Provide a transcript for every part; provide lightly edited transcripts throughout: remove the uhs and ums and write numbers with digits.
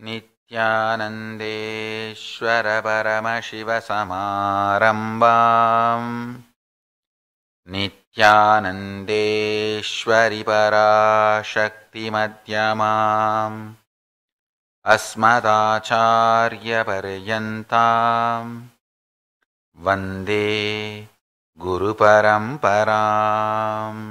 नित्यानन्देश्वर परमशिवसमारम्भाम् नित्यानन्देश्वरि पराशक्तिमध्यमाम् अस्मदाचार्यपर्यन्ताम् वन्दे गुरुपरम्पराम्।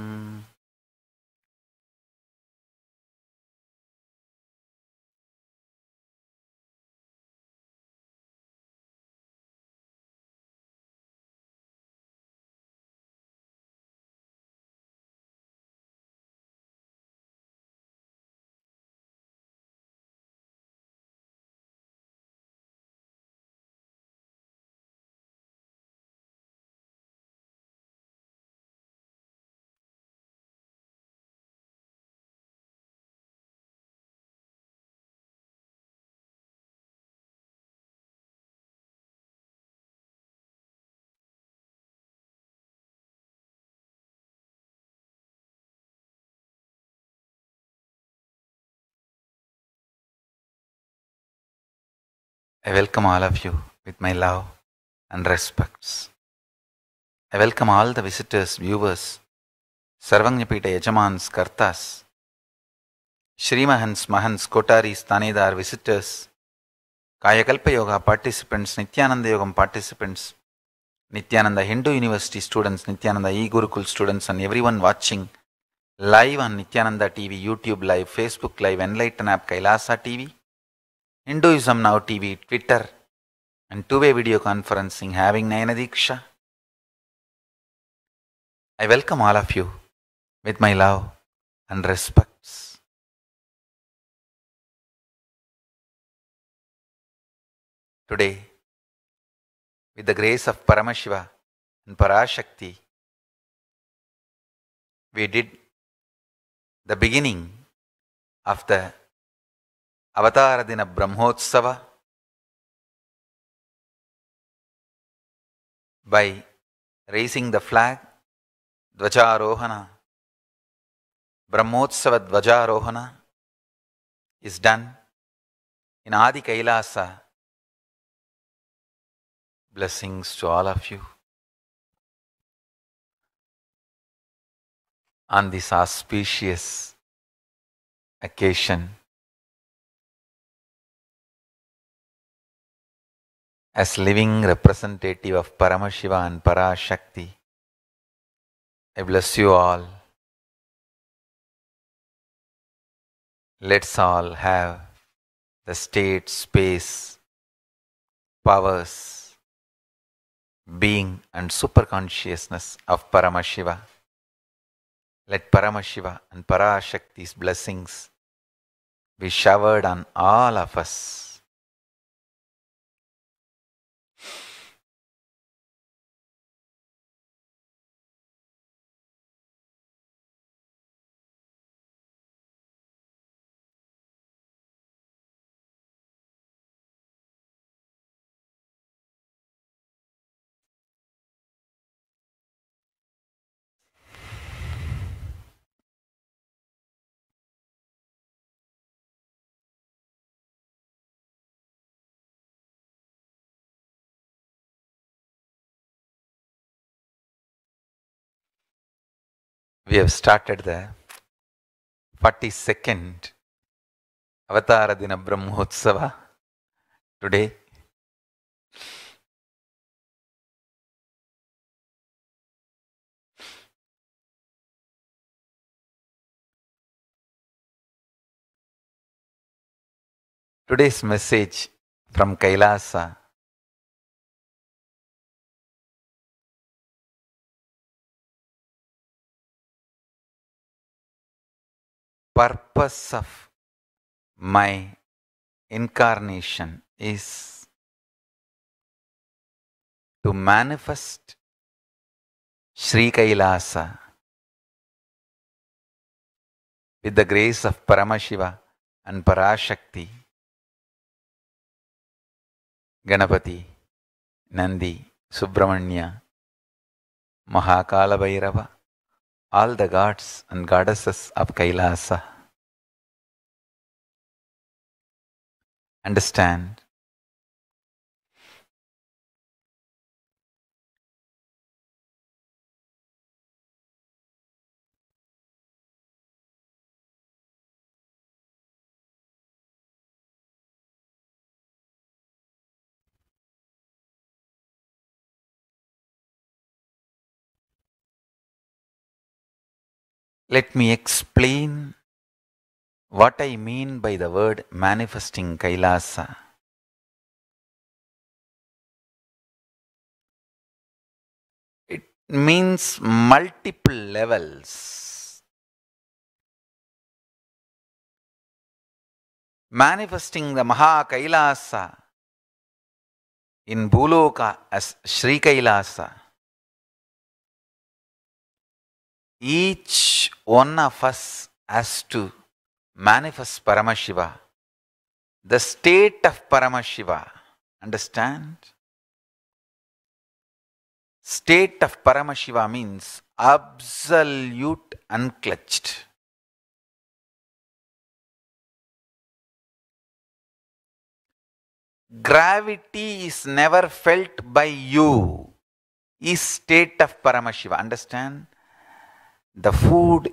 I welcome all of you with my love and respects. I welcome all the visitors, viewers, Sarvangnapita Yajamans, Kartas, Shrimahans, Mahans, Kotaris, Tanedar, visitors, Kayakalpa Yoga participants, Nityananda Yogam participants, Nityananda Hindu University students, Nityananda E-Gurukul students, and everyone watching live on Nityananda TV, YouTube Live, Facebook Live, Enlighten App, Kailasa TV, Hinduism Now TV, Twitter, and two-way video conferencing having Nayana Diksha. I welcome all of you with my love and respects. Today, with the grace of Paramashiva and Parashakti, we did the beginning of the Avatara Dina Brahmotsava by raising the flag, Dvajarohana. Brahmotsava Dvajarohana is done in Adi Kailasa. Blessings to all of you on this auspicious occasion. As living representative of Paramashiva and Parashakti, I bless you all. Let's all have the state, space, powers, being and superconsciousness of Paramashiva. Let Paramashiva and Parashakti's blessings be showered on all of us. We have started the 42nd Avatara Dina Brahmotsava today. Today's message from Kailasa . Purpose of my incarnation is to manifest Sri Kailasa with the grace of Paramashiva and Parashakti, Ganapati, Nandi, Subramanya, Mahakala Bhairava, all the gods and goddesses of Kailasa. Understand? Let me explain what I mean by the word manifesting Kailasa. It means multiple levels. Manifesting the Maha Kailasa in Bhuloka as Sri Kailasa. Each one of us has to manifest Paramashiva, the state of Paramashiva. Understand? State of Paramashiva means absolute unclutched. Gravity is never felt by you. Is state of Paramashiva. Understand? The food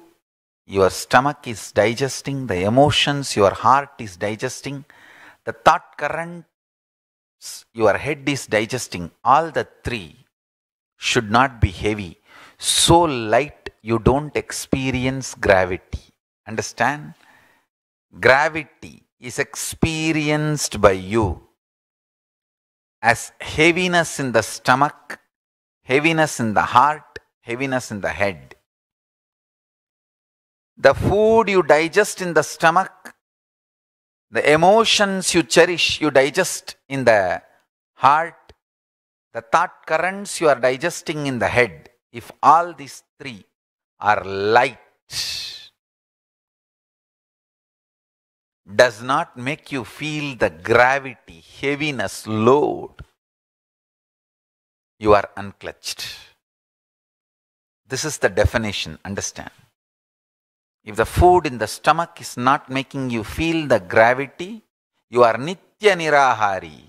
your stomach is digesting, the emotions your heart is digesting, the thought currents your head is digesting, all the three should not be heavy. So light you don't experience gravity. Understand? Gravity is experienced by you as heaviness in the stomach, heaviness in the heart, heaviness in the head. The food you digest in the stomach, the emotions you cherish, you digest in the heart, the thought currents you are digesting in the head. If all these three are light, does not make you feel the gravity, heaviness, load, you are unclutched. This is the definition. Understand? If the food in the stomach is not making you feel the gravity, you are Nitya Nirahari.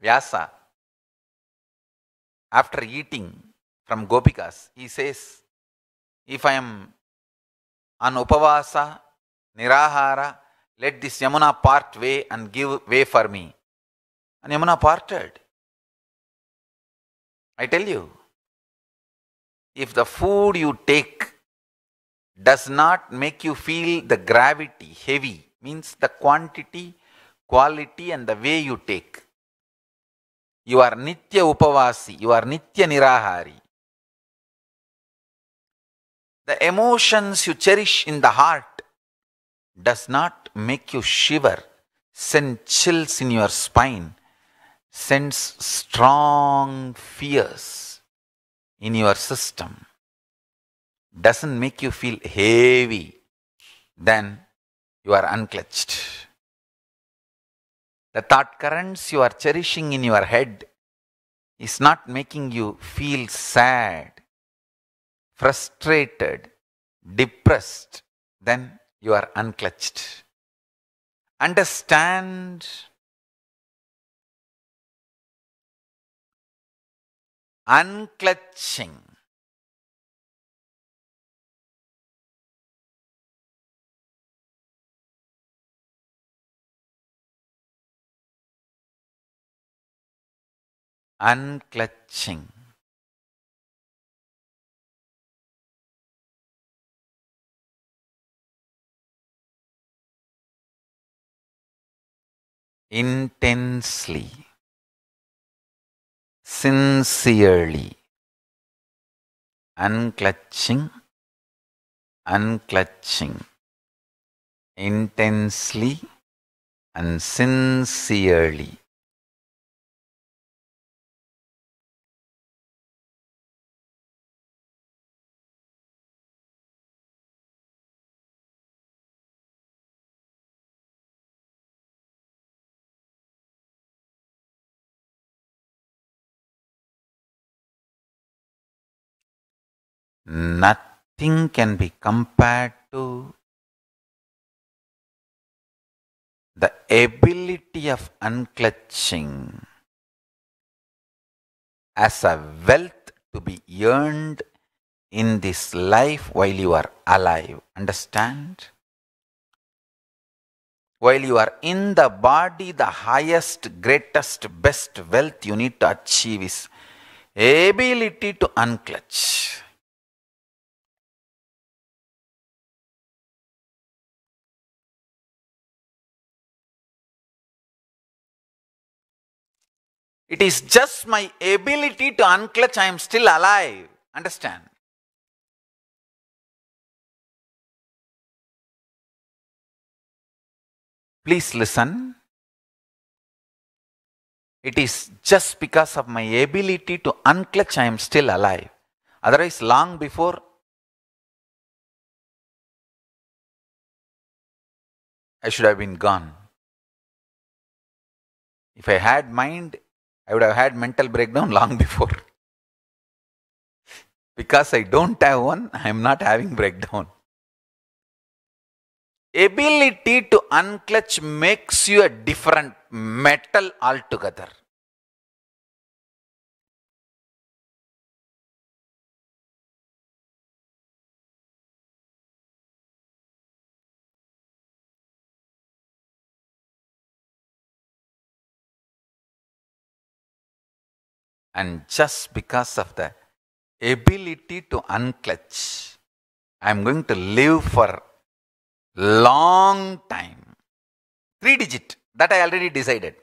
Vyasa, after eating from Gopikas, he says, if I am on Upavasa, Nirahara, let this Yamuna part way and give way for me. And Yamuna parted. I tell you, if the food you take does not make you feel the gravity, heavy, means the quantity, quality and the way you take, you are Nitya Upavasi, you are Nitya Nirahari. The emotions you cherish in the heart does not make you shiver, send chills in your spine, sends strong fears in your system, doesn't make you feel heavy, then you are unclutched. The thought currents you are cherishing in your head is not making you feel sad, frustrated, depressed, then you are unclutched. Understand? Unclutching. Unclutching. Intensely, sincerely, unclutching, unclutching, intensely and sincerely. Nothing can be compared to the ability of unclutching as a wealth to be earned in this life while you are alive. Understand? While you are in the body, the highest, greatest, best wealth you need to achieve is ability to unclutch. It is just my ability to unclutch. I am still alive. Understand? Please listen. It is just because of my ability to unclutch I am still alive. Otherwise, long before, I should have been gone. If I had mind, I would have had mental breakdown long before. Because I don't have one, I am not having breakdown. Ability to unclutch makes you a different metal altogether. And just because of the ability to unclutch, I am going to live for long time. 3-digit, that I already decided.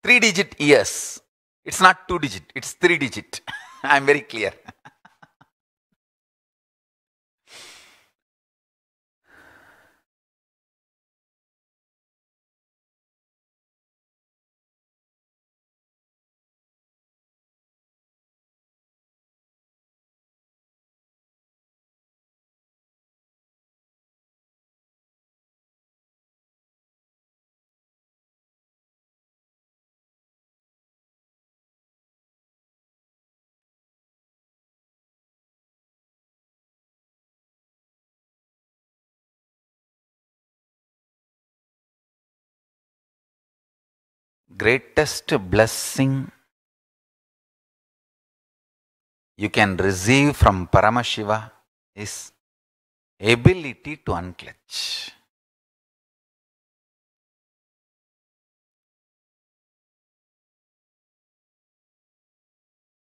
3-digit years. It's not 2-digit, it's 3-digit. I am very clear. Greatest blessing you can receive from Paramashiva is ability to unclutch.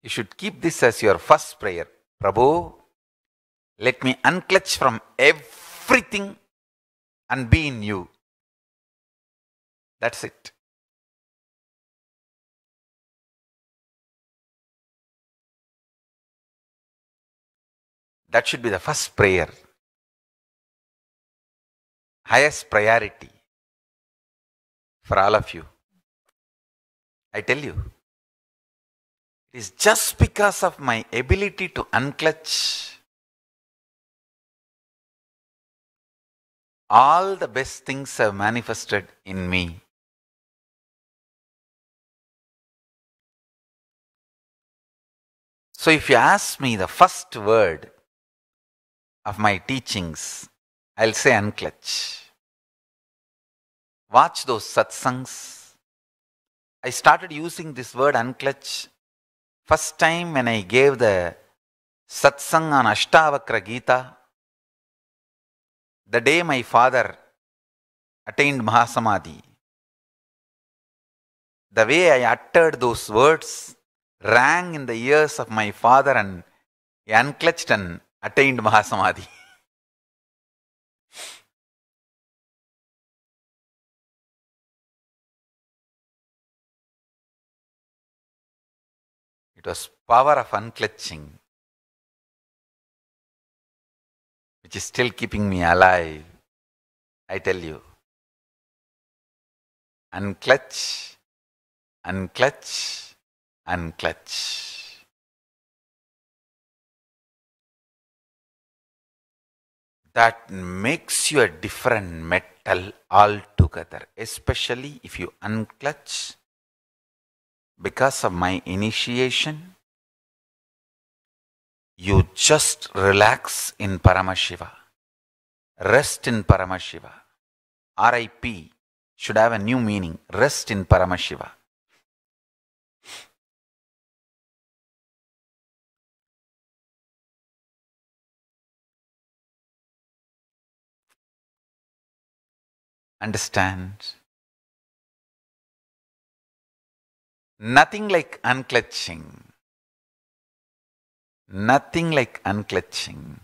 You should keep this as your first prayer. Prabhu, let me unclutch from everything and be in you. That's it. That should be the first prayer. Highest priority for all of you. I tell you, it is just because of my ability to unclutch, all the best things have manifested in me. So if you ask me the first word of my teachings, I'll say unclutch. Watch those satsangs. I started using this word unclutch first time when I gave the satsang on Ashtavakra Gita, the day my father attained Mahasamadhi. The way I uttered those words rang in the ears of my father, and he unclutched and attained Mahasamadhi. It was power of unclutching which is still keeping me alive. I tell you, unclutch, unclutch, unclutch. That makes you a different metal altogether, especially if you unclutch. Because of my initiation, you just relax in Paramashiva. Rest in Paramashiva. RIP. should have a new meaning. Rest in Paramashiva. Understand? Nothing like unclutching. Nothing like unclutching.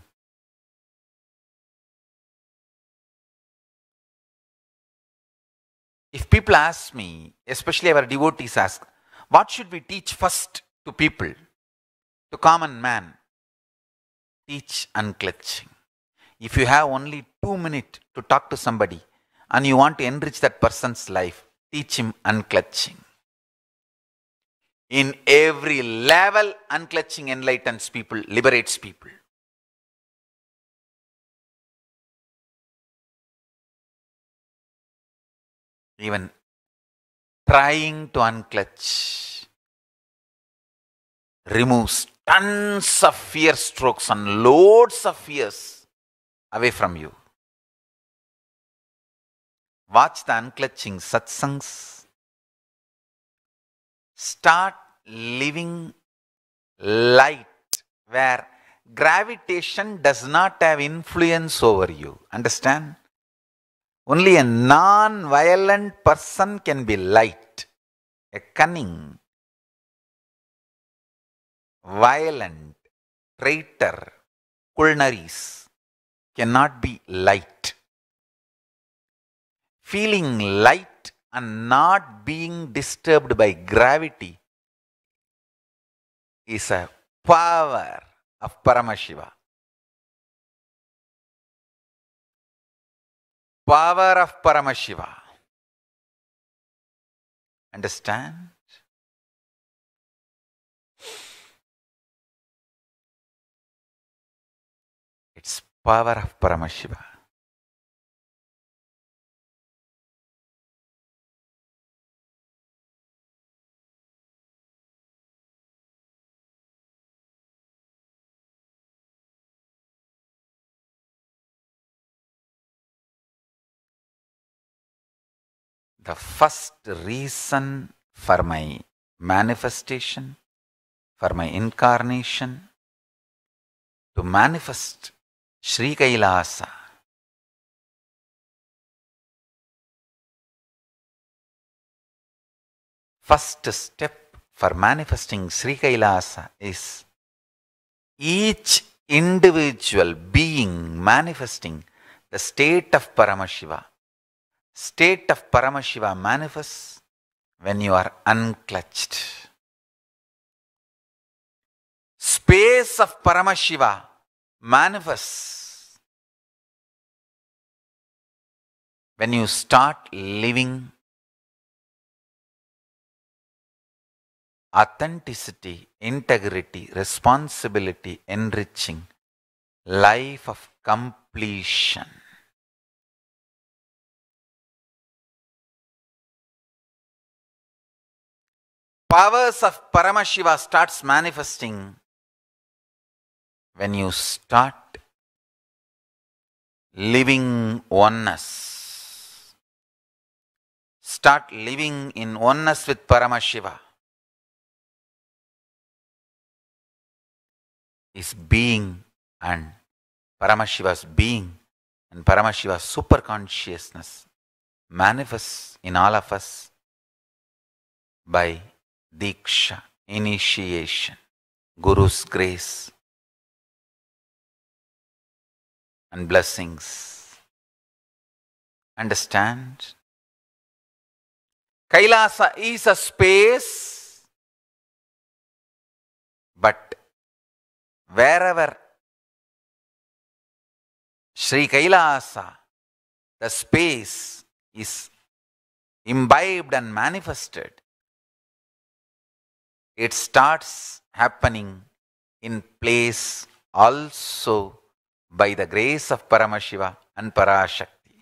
If people ask me, especially our devotees ask, what should we teach first to people, to common man? Teach unclutching. If you have only 2 minutes to talk to somebody and you want to enrich that person's life, teach him unclutching. In every level, unclutching enlightens people, liberates people. Even trying to unclutch removes tons of fear strokes and loads of fears away from you. Watch the unclutching satsangs. Start living light where gravitation does not have influence over you. Understand? Only a non-violent person can be light. A cunning, violent, traitor, culnaries cannot be light. Feeling light and not being disturbed by gravity is a power of Paramashiva. Power of Paramashiva. Understand? It's power of Paramashiva. The first reason for my manifestation, for my incarnation, to manifest Sri Kailasa, first step for manifesting Sri Kailasa is each individual being manifesting the state of Paramashiva. State of Paramashiva manifests when you are unclutched. Space of Paramashiva manifests when you start living authenticity, integrity, responsibility, enriching life of completion. Powers of Paramashiva starts manifesting when you start living oneness. Start living in oneness with Paramashiva. Is being and Paramashiva's being and Paramashiva's super consciousness manifests in all of us by Diksha, initiation, Guru's grace and blessings. Understand? Kailasa is a space, but wherever Sri Kailasa, the space is imbibed and manifested, it starts happening in place also by the grace of Paramashiva and Parashakti.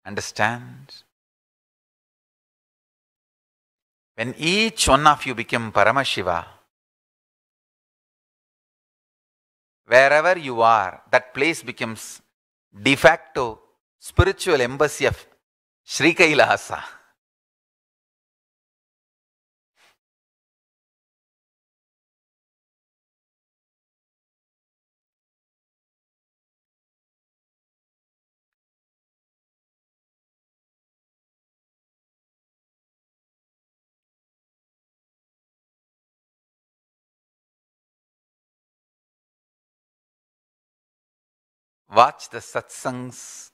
Understand? When each one of you become Paramashiva, Wherever you are, that place becomes de facto spiritual embassy of Sri Kailasa. Watch the satsangs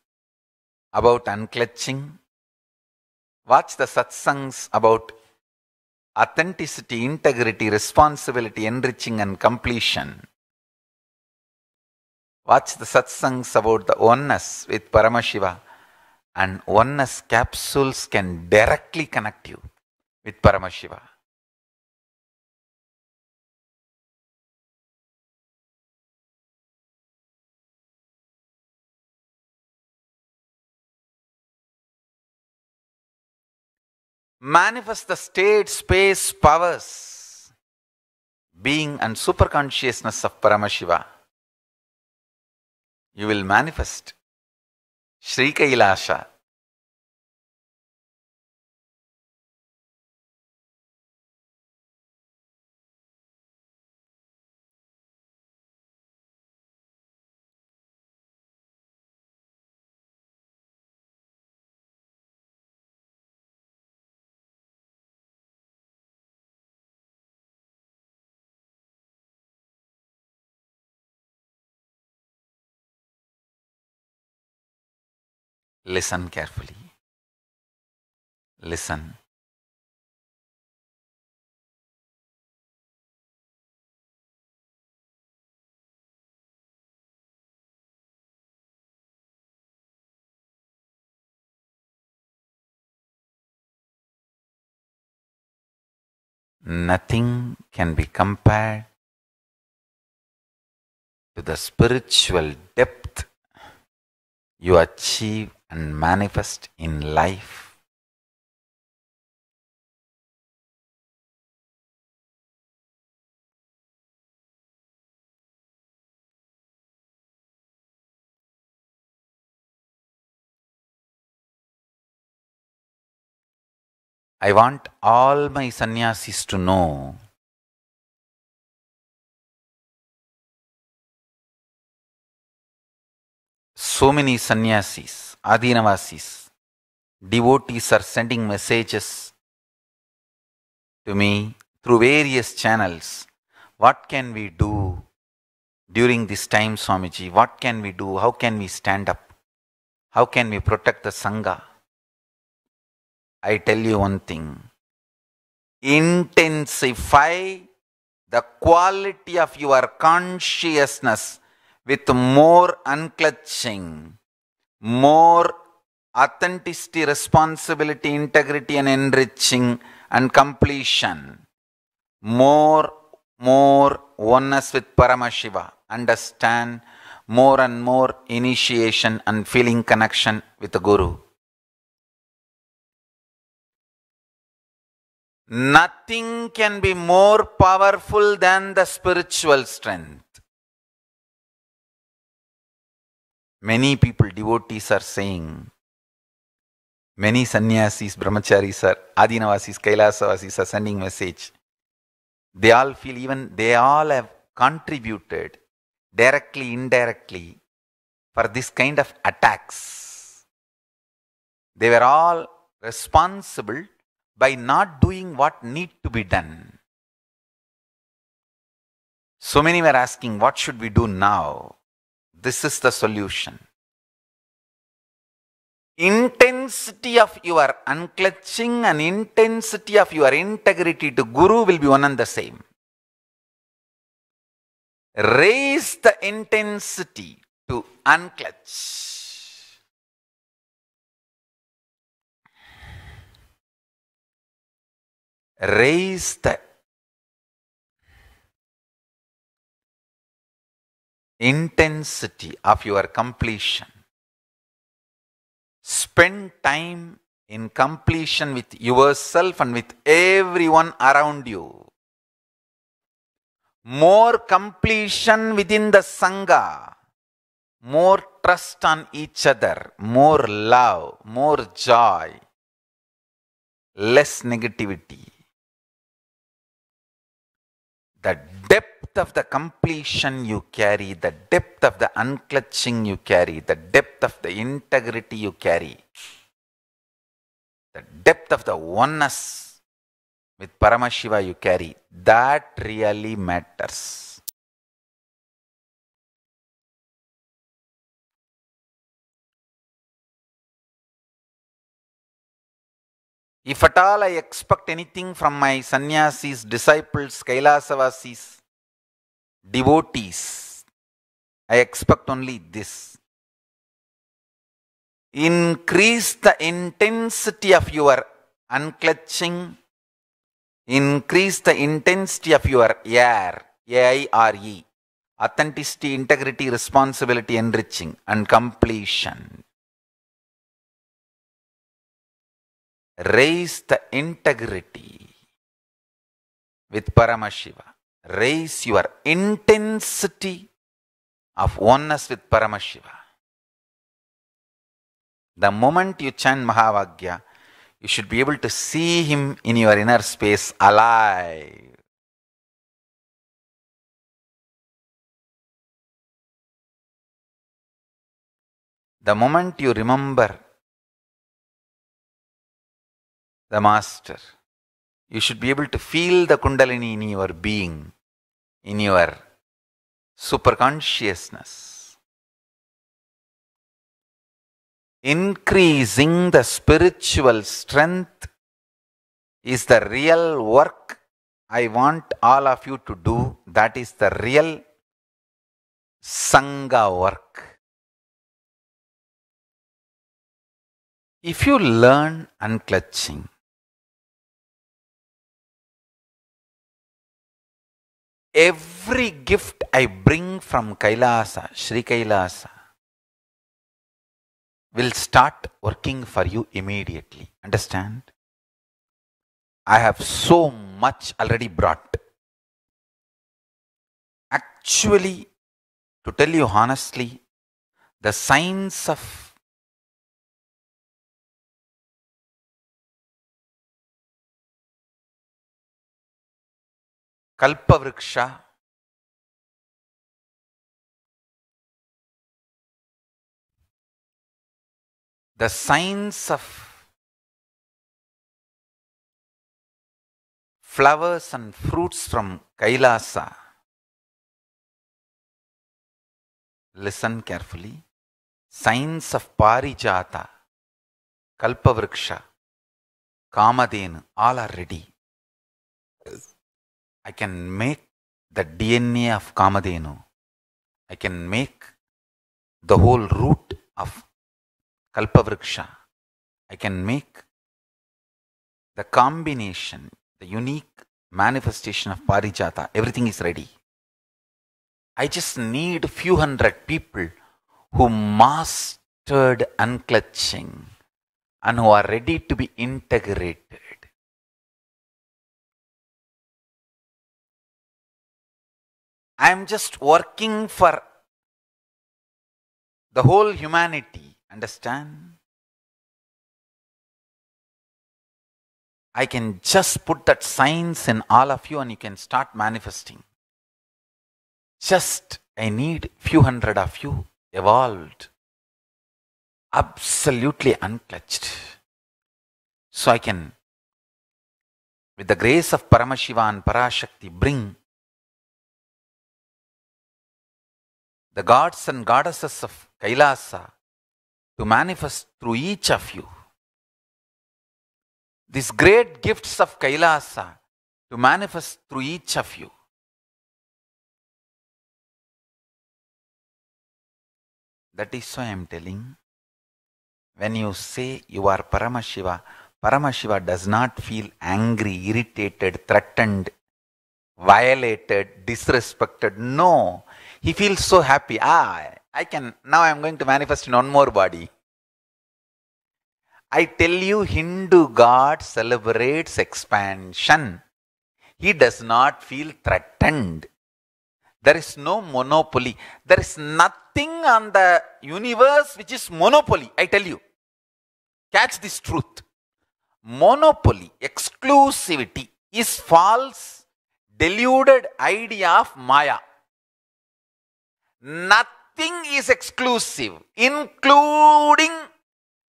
about unclutching. Watch the satsangs about authenticity, integrity, responsibility, enriching and completion. Watch the satsangs about the oneness with Paramashiva, and oneness capsules can directly connect you with Paramashiva. Manifest the state, space, powers, being and superconsciousness of Paramashiva. You will manifest Sri Kailasa. Listen carefully. Listen. Nothing can be compared to the spiritual depth you achieve and manifest in life. I want all my sannyasis to know so many sannyasis, adinavasis, devotees are sending messages to me through various channels. What can we do during this time, Swamiji? What can we do? How can we stand up? How can we protect the Sangha? I tell you one thing. Intensify the quality of your consciousness with more unclutching, more authenticity, responsibility, integrity and enriching and completion. More oneness with Paramashiva. Understand more and more initiation and feeling connection with the Guru. Nothing can be more powerful than the spiritual strength. Many people, devotees are saying, many sannyasis, brahmacharis, adinavasis, kailasavasis are sending message. They all feel they all have contributed directly, indirectly for this kind of attacks. They were all responsible by not doing what need to be done. So many were asking, what should we do now? This is the solution. Intensity of your unclutching and intensity of your integrity to Guru will be one and the same. Raise the intensity to unclutch. Raise the intensity of your completion. Spend time in completion with yourself and with everyone around you. more completion within the Sangha, more trust on each other, more love, more joy, less negativity. The depth of the completion you carry, the depth of the unclutching you carry, the depth of the integrity you carry, the depth of the oneness with Paramashiva you carry, that really matters. If at all I expect anything from my sannyasis, disciples, Kailasavasis, devotees, I expect only this. Increase the intensity of your unclutching, increase the intensity of your AIRE, authenticity, integrity, responsibility, enriching, and completion. Raise the integrity with Paramashiva. Raise your intensity of oneness with Paramashiva. The moment you chant Mahavagya, you should be able to see him in your inner space alive. The moment you remember the Master, you should be able to feel the Kundalini in your being, in your superconsciousness. Increasing the spiritual strength is the real work I want all of you to do. That is the real Sangha work. If you learn unclutching, every gift I bring from Kailasa, Sri Kailasa, will start working for you immediately. Understand? I have so much already brought. Actually, to tell you honestly, the signs of Kalpavriksha, the signs of flowers and fruits from Kailasa, listen carefully, signs of Parijata, Kalpavriksha, Kamadhenu, all are ready. I can make the DNA of Kamadhenu. I can make the whole root of Kalpavriksha. I can make the combination, the unique manifestation of Parijata. Everything is ready. I just need few hundred people who mastered unclutching and who are ready to be integrated. I am just working for the whole humanity. Understand? I can just put that science in all of you and you can start manifesting. Just I need few hundred of you evolved, absolutely unclutched. So I can, with the grace of Paramashiva and Parashakti, bring the gods and goddesses of Kailasa to manifest through each of you. These great gifts of Kailasa to manifest through each of you. That is why I am telling, when you say you are Paramashiva, Paramashiva does not feel angry, irritated, threatened, violated, disrespected. No. He feels so happy. Now I am going to manifest in one more body. I tell you, Hindu God celebrates expansion. He does not feel threatened. There is no monopoly. There is nothing on the universe which is monopoly, I tell you. Catch this truth. Monopoly, exclusivity is false, deluded idea of Maya. Nothing is exclusive, including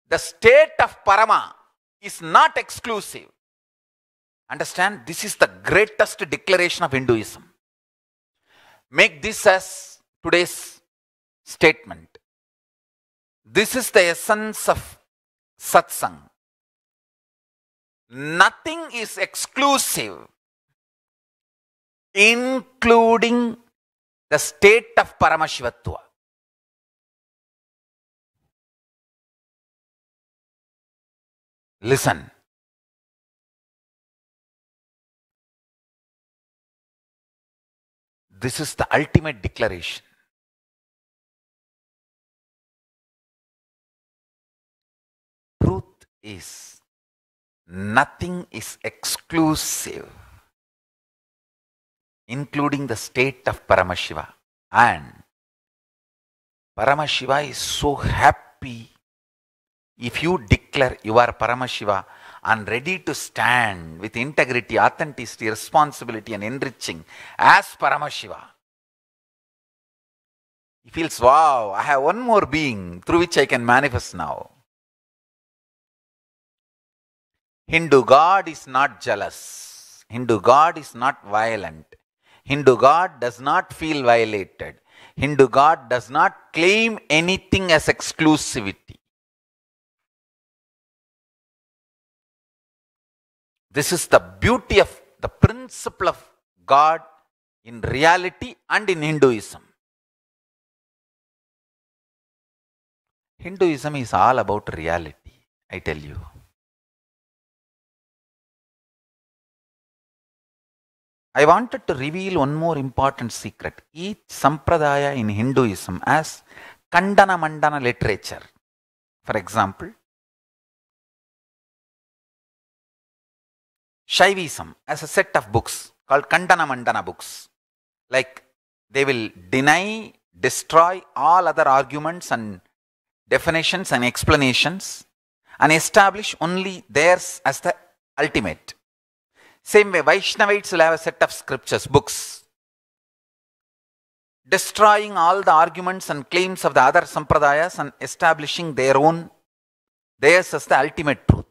the state of Parama is not exclusive. Understand, this is the greatest declaration of Hinduism. Make this as today's statement. This is the essence of satsang. Nothing is exclusive, including the state of Paramashivatva. Listen. This is the ultimate declaration. Truth is, nothing is exclusive, including the state of Paramashiva. And Paramashiva is so happy if you declare you are Paramashiva and ready to stand with integrity, authenticity, responsibility and enriching as Paramashiva. He feels, wow, I have one more being through which I can manifest now. Hindu God is not jealous. Hindu God is not violent. Hindu God does not feel violated. Hindu God does not claim anything as exclusivity. This is the beauty of the principle of God in reality and in Hinduism. Hinduism is all about reality, I tell you. I wanted to reveal one more important secret. Each sampradaya in Hinduism has Kandana Mandana literature. For example, Shaivism has a set of books called Kandana Mandana books. Like, they will deny, destroy all other arguments and definitions and explanations and establish only theirs as the ultimate. Same way, Vaishnavites will have a set of scriptures, books, destroying all the arguments and claims of the other sampradayas and establishing theirs as the ultimate truth.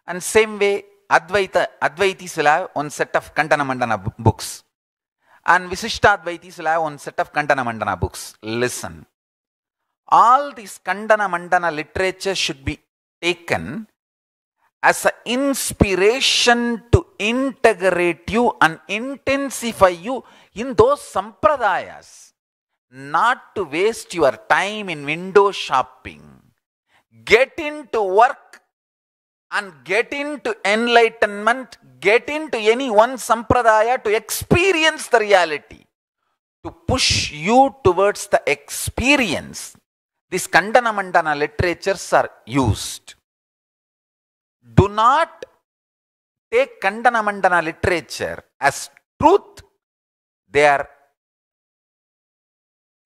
And same way, Advaitis will have one set of Kandana Mandana books. And Visishtadvaitis will have one set of Kandana Mandana books. Listen. All these Kandana Mandana literature should be taken as an inspiration to integrate you and intensify you in those sampradayas. Not to waste your time in window shopping. Get into work and get into enlightenment, get into any one sampradaya to experience the reality, to push you towards the experience. These Kandana Mandana literatures are used. Do not take Kandana Mandana literature as truth. They are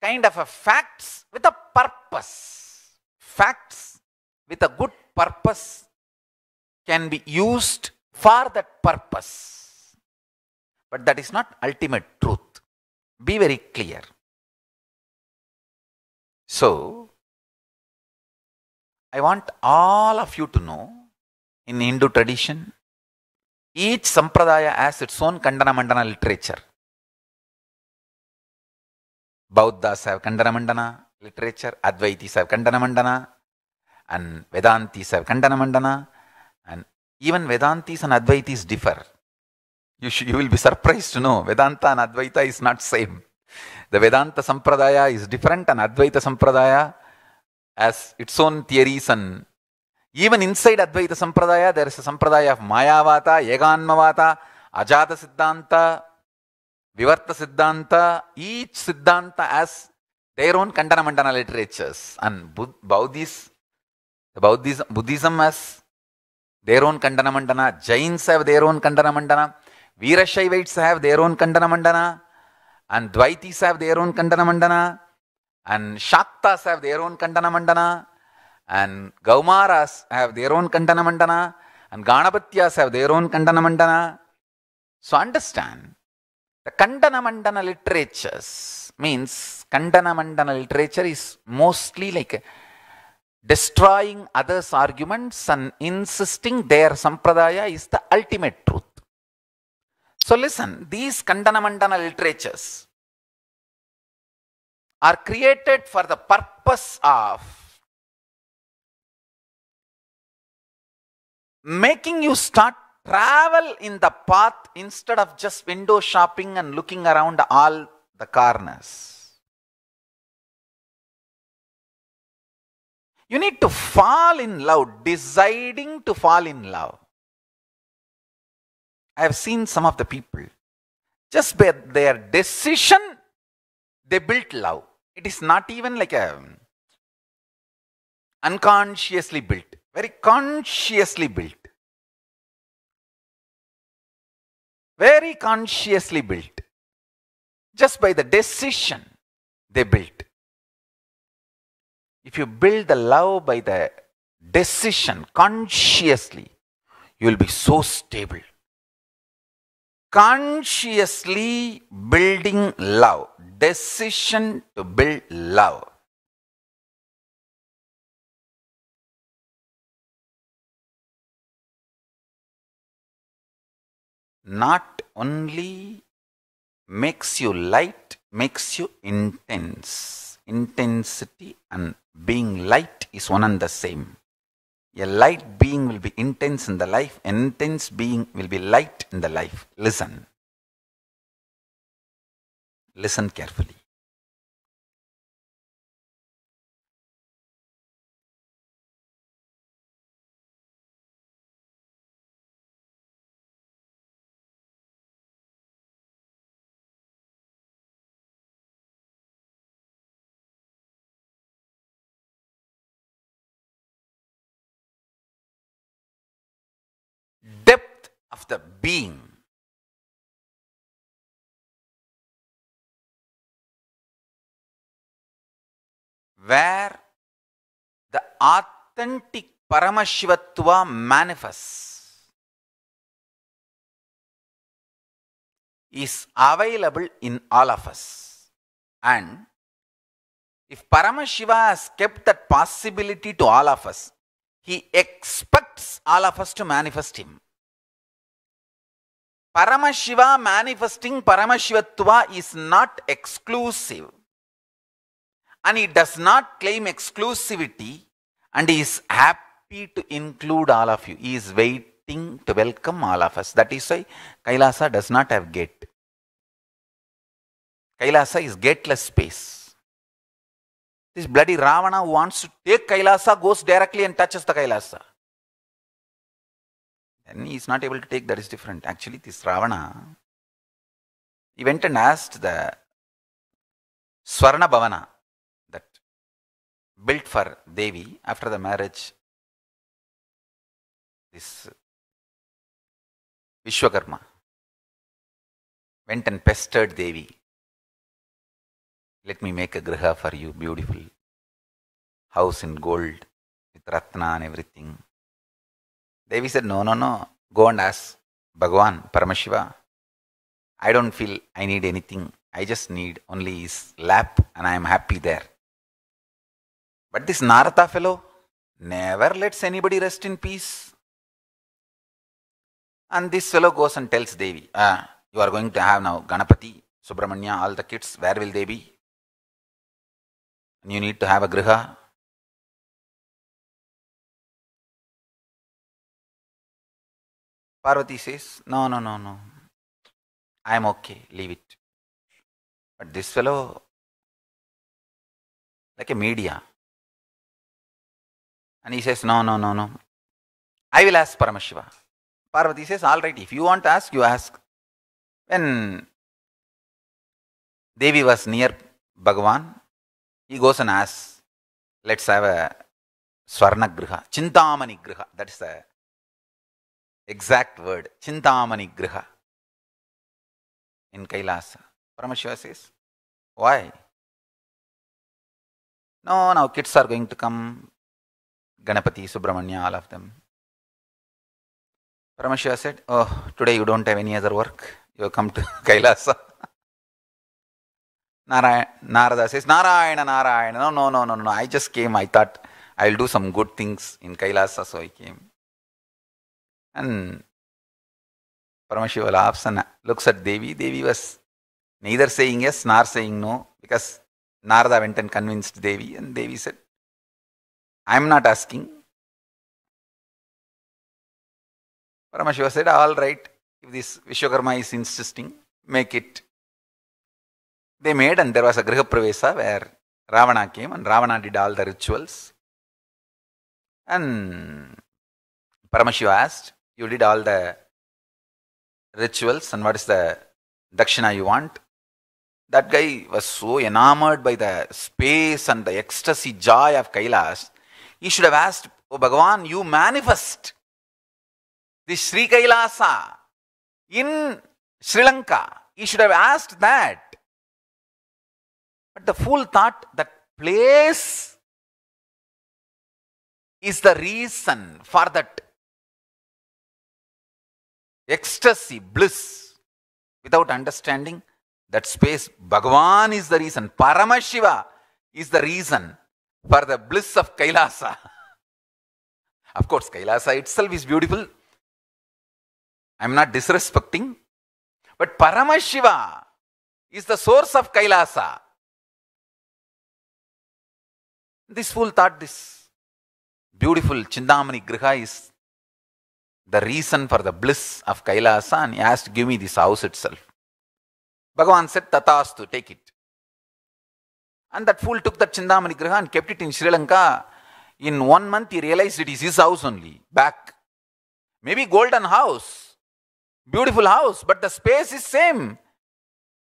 kind of a facts with a purpose. Facts with a good purpose can be used for that purpose. But that is not ultimate truth. Be very clear. So, I want all of you to know, in Hindu tradition, each sampradaya has its own Kandana Mandana literature. Bauddhas have Kandana Mandana literature, Advaitis have Kandana Mandana, and Vedantis have Kandana Mandana. And even Vedantis and Advaitis differ. You will be surprised to know Vedanta and Advaita is not same. The Vedanta Sampradaya is different and Advaita Sampradaya has its own theories, and even inside Advaita Sampradaya there is a Sampradaya of Mayavata, Yeganmavata, Ajata Siddhanta, Vivarta Siddhanta. Each Siddhanta has their own Kandana Mandana literatures, and Buddhism has their own Kandana Mandana, Jains have their own Kandana Mandana, Veerashaivites have their own Kandana Mandana, And Dvaitis have their own Kandana Mandana, and Shaktas have their own Kandana Mandana, and Gaumaras have their own Kandana Mandana, and Ganapatyas have their own Kandana Mandana. So understand, the Kandana Mandana literatures means Kandana Mandana literature is mostly like destroying others' arguments and insisting their Sampradaya is the ultimate truth. So listen, these Kandana Mandana literatures are created for the purpose of making you start travel in the path instead of just window shopping and looking around all the corners. You need to fall in love, deciding to fall in love. I have seen some of the people, just by their decision, they built love. It is not even like a unconsciously built, very consciously built. Very consciously built. Just by the decision they built. If you build the love by the decision consciously, you will be so stable. Consciously building love. Decision to build love. Not only makes you light, makes you intense. Intensity and being light is one and the same. A light being will be intense in the life, an intense being will be light in the life. Listen. Listen carefully. Depth of the being. Where the authentic Paramashivatva manifests is available in all of us. And if Paramashiva has kept that possibility to all of us, he expects all of us to manifest him. Paramashiva manifesting Paramashivatva is not exclusive. And he does not claim exclusivity, and he is happy to include all of you. He is waiting to welcome all of us. That is why Kailasa does not have gate. Kailasa is gateless space. This bloody Ravana who wants to take Kailasa goes directly and touches the Kailasa. And he is not able to take, that is different. Actually, this Ravana, he went and asked the Swarna Bhavana that built for Devi after the marriage. This Vishwakarma went and pestered Devi. Let me make a griha for you, beautiful house in gold with ratna and everything. Devi said, no, go and ask Bhagavan, Paramashiva. I don't feel I need anything. I just need only his lap and I am happy there. But this Narada fellow never lets anybody rest in peace. And this fellow goes and tells Devi, you are going to have now Ganapati, Subramanya, all the kids, where will they be? And you need to have a griha. Parvati says, no. I am okay, leave it. But this fellow, like a media. And he says, no. I will ask Paramashiva. Parvati says, all right, if you want to ask, you ask. When Devi was near Bhagavan, he goes and asks, let's have a Swarna Griha, Chintamani Griha. That is the exact word, Chintamani Griha in Kailasa. Paramashiva says, why? No, now kids are going to come, Ganapati, Subramanya, all of them. Paramashiva said, oh, today you don't have any other work. You have come to Kailasa. Narada says, Narayana, Narayana. No. I just came. I thought I'll do some good things in Kailasa, so I came. And Paramashiva laughs and looks at Devi. Devi was neither saying yes nor saying no, because Narada went and convinced Devi, and Devi said, I'm not asking. Paramashiva said, all right, if this Vishwakarma is insisting, make it. They made, and there was a Griha Pravesa where Ravana came, and Ravana did all the rituals. And Paramashiva asked, you did all the rituals, and what is the dakshina you want? That guy was so enamored by the space and the ecstasy, joy of Kailas. He should have asked, oh Bhagavan, you manifest this Sri Kailasa in Sri Lanka. He should have asked that. But the fool thought that place is the reason for that ecstasy, bliss, without understanding that space. Bhagavan is the reason. Paramashiva is the reason for the bliss of Kailasa. Of course, Kailasa itself is beautiful. I am not disrespecting. But Paramashiva is the source of Kailasa. This fool thought this beautiful Chindamani Griha is the reason for the bliss of Kailasa, and he asked, give me this house itself. Bhagavan said, Tatastu, take it. And that fool took that Chindamani Griha and kept it in Sri Lanka. In 1 month he realized it is his house only, back. Maybe golden house, beautiful house, but the space is same.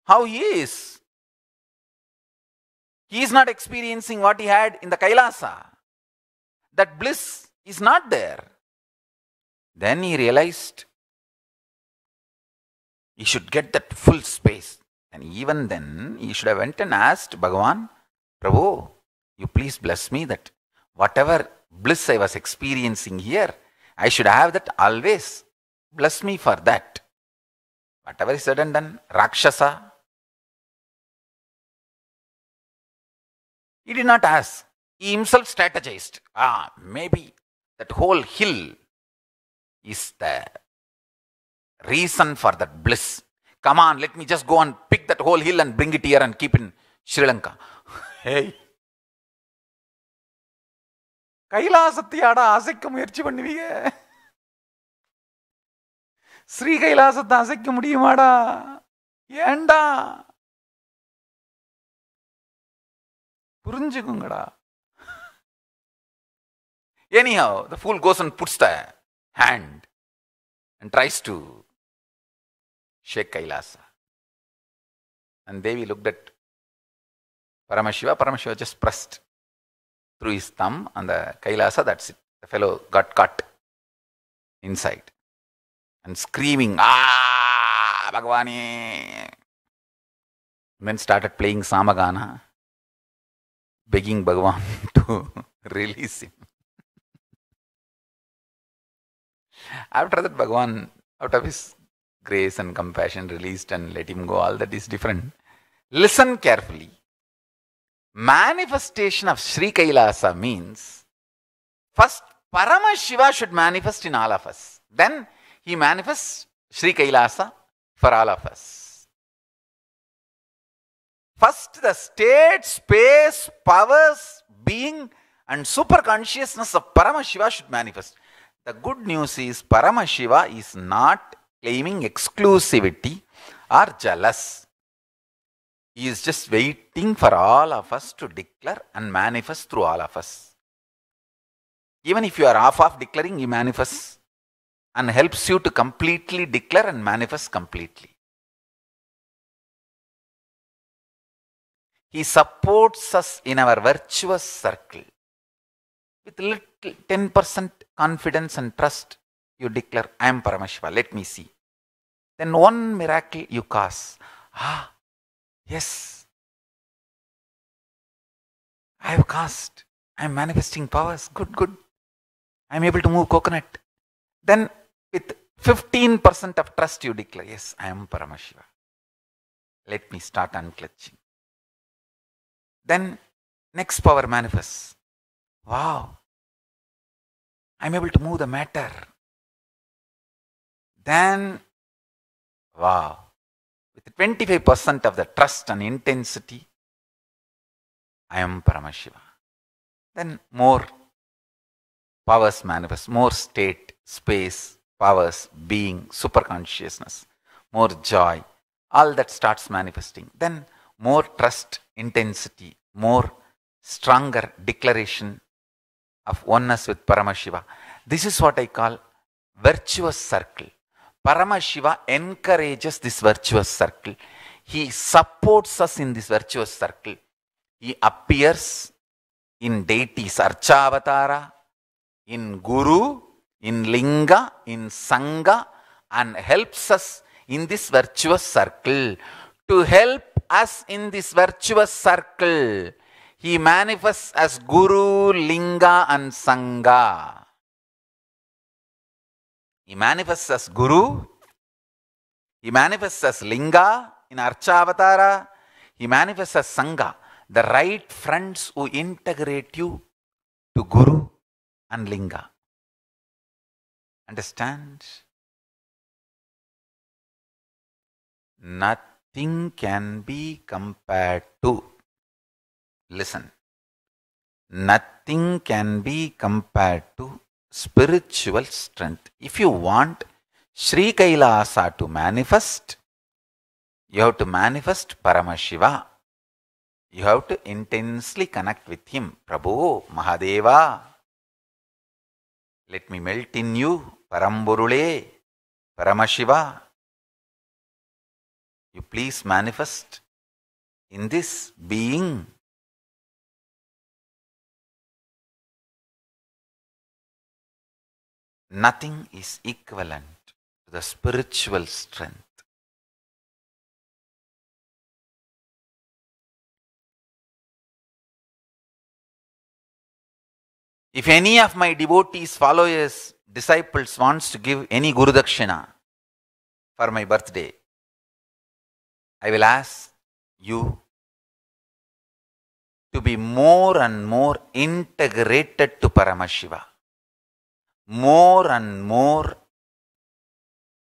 How he is. He is not experiencing what he had in the Kailasa. That bliss is not there. Then he realized he should get that full space. And even then, he should have went and asked Bhagavan, Prabhu, you please bless me that whatever bliss I was experiencing here, I should have that always. Bless me for that. Whatever is said and done, Rakshasa. He did not ask. He himself strategized. Maybe that whole hill is the reason for that bliss. Come on, let me just go and pick that whole hill and bring it here and keep in Sri Lanka. Hey. கைலாசத்தையாடா அசைக்க முயற்சி பண்ணுவீங்க? ஸ்ரீ கைலாசத்தை அசைக்க முடியுமாடா? ஏண்டா? புரிஞ்சுக்குங்கடா. Anyhow, the fool goes and puts the hand and tries to shake Kailasa. And Devi looked at Paramashiva. Paramashiva just pressed through his thumb on the Kailasa. That's it. The fellow got caught inside and screaming, Bhagavani! Then started playing Samagana, begging Bhagavan to release him. After that, Bhagavan, out of his grace and compassion, released and let him go. All that is different. Listen carefully. Manifestation of Sri Kailasa means first Paramashiva should manifest in all of us. Then he manifests Sri Kailasa for all of us. First, the state, space, powers, being and super consciousness of Paramashiva should manifest. The good news is Paramashiva is not claiming exclusivity or jealous. He is just waiting for all of us to declare and manifest through all of us. Even if you are half declaring, he manifests and helps you to completely declare and manifest completely. He supports us in our virtuous circle. With little 10% confidence and trust, you declare, I am Paramashiva, let me see. Then one miracle you cause. Yes, I have cast. I am manifesting powers. Good, good. I am able to move coconut. Then with 15% of trust you declare, yes, I am Paramashiva. Let me start unclutching. Then next power manifests. Wow, I am able to move the matter. Then, wow, with 25% of the trust and intensity, I am Paramashiva. Then more powers manifest, more state, space, powers, being, super consciousness, more joy, all that starts manifesting. Then more trust, intensity, more stronger declaration of oneness with Paramashiva. This is what I call virtuous circle. Paramashiva encourages this virtuous circle. He supports us in this virtuous circle. He appears in deities, Archavatara, in Guru, in Linga, in Sangha, and helps us in this virtuous circle. To help us in this virtuous circle, he manifests as Guru, Linga, and Sangha. He manifests as Guru, he manifests as Linga in Archavatara, he manifests as Sangha, the right friends who integrate you to Guru and Linga. Understand? Nothing can be compared to. Listen. Nothing can be compared to spiritual strength. If you want Sri Kailasa to manifest, you have to manifest Paramashiva. You have to intensely connect with him. Prabhu, Mahadeva, let me melt in you, Paramburule, Paramashiva. You please manifest in this being. Nothing is equivalent to the spiritual strength. If any of my devotees, followers, disciples wants to give any Guru Dakshina for my birthday, I will ask you to be more and more integrated to Paramashiva. More and more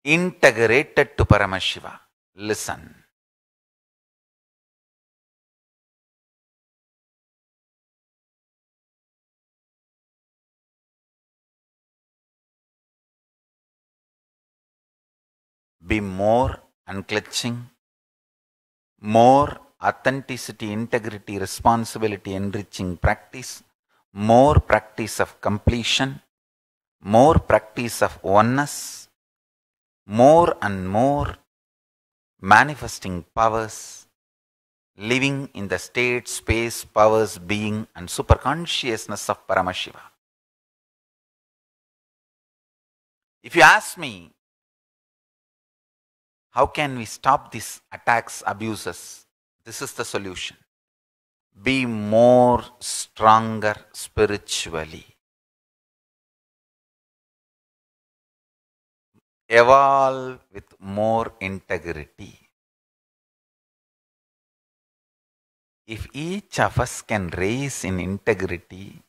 integrated to Paramashiva. Listen. Be more unclutching, more authenticity, integrity, responsibility, enriching practice, more practice of completion, more practice of oneness, more and more manifesting powers, living in the state, space, powers, being, and superconsciousness of Paramashiva. If you ask me, how can we stop these attacks, abuses? This is the solution. Be more stronger spiritually. Evolve with more integrity. If each of us can raise in integrity,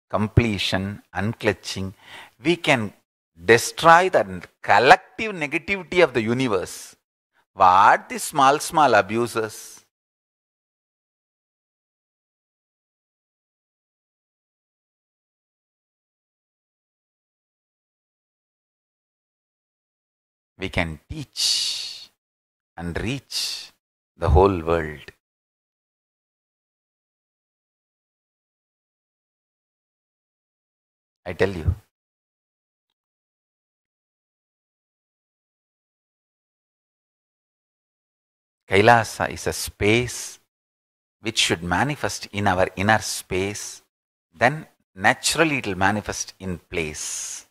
completion, unclutching, we can destroy the collective negativity of the universe. What the small abuses? We can teach and reach the whole world. I tell you. Kailasa is a space which should manifest in our inner space, then naturally it will manifest in place.